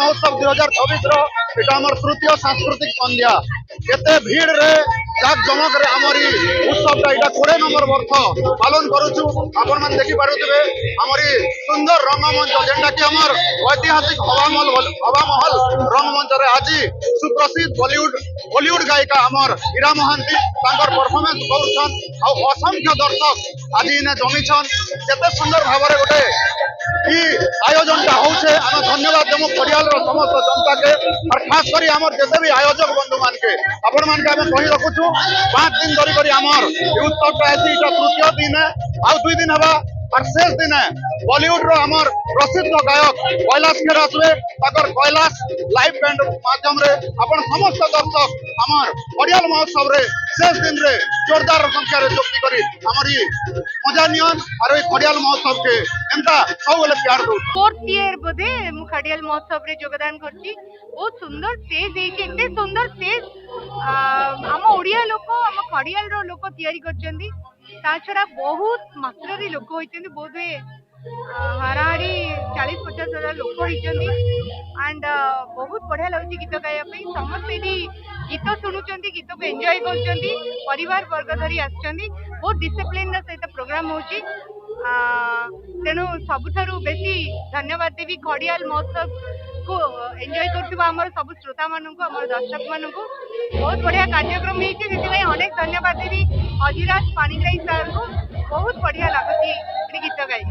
महोत्सव 2024 इटा हमर तृतीय सांस्कृतिक संध्या केते भीड़ रे जाक जमक रे हमरी उत्सव टा इटा 20 नंबर वर्ष पालन करूछु। आपण मन देखि पारुथिबे हमरी सुंदर रंगमंच जेंटा कि हमर ऐतिहासिक हवा महल रंगमंच रे आज सुप्रसिद्ध बॉलीवुड गायिका हमर ईरा महांती तांकर परफॉर्मेंस करूछन आ असंख्य दर्शक आज इने जमिछन। केते सुंदर भाबरे गोटे ई आयोजन टा होछे। हम धन्यवाद देमु खड़ियाल रो समस्त जनता के और खास करी हमर जते भी आयोजक बंधु मान के आपण मान के हम कहि रखुछु 5 दिन धरि करी हमर उत्सव टा आसी इटा तृतीय दिन है आ 2 दिन हबा और शेष दिन है बॉलीवुड रो हमर प्रसिद्ध गायक कैलाश खेर आसबे ताकर कैलाश लाइव बैंड माध्यम रे आपण समस्त दर्शक हमर खड़ियाल महोत्सव रे शेष दिन रे जोरदार संख्या रे जोक्ति करी हमर ई मजा नियन और ई खड़ियाल महोत्सव के एंता सब वाले प्यार दो। 4th ईयर बोधे मु खड़ियाल महोत्सव रे योगदान करछी। बहुत सुंदर स्टेज देखे एते सुंदर स्टेज हम ओडिया लोक हम खड़ियाल रो लोक तयारी करछंदी। ता छड़ा बहुत मात्रा रे लोक होइछंदी बोधे हाराहारी 40-50 हजार लोक होइछंदी एंड बहुत बढ़िया लगुची गीत गाया पे समस्त एडी गीत सुनुचंदी गीत को एंजॉय करछंदी परिवार वर्ग धरी आछंदी। बहुत डिसिप्लिन रे सहित प्रोग्राम होची तेणु सबुठारु बेसी धन्यवाद देवी खड़ियाल महोत्सव को एंजॉय करथिबा हमर सब श्रोता माननकु हमर दर्शक माननकु। बहुत बढ़िया कार्यक्रम हेछि जेति अनेक धन्यवाद देवी अजिराज पाणिग्राही सर को। बहुत बढ़िया लागुची गीत गाई।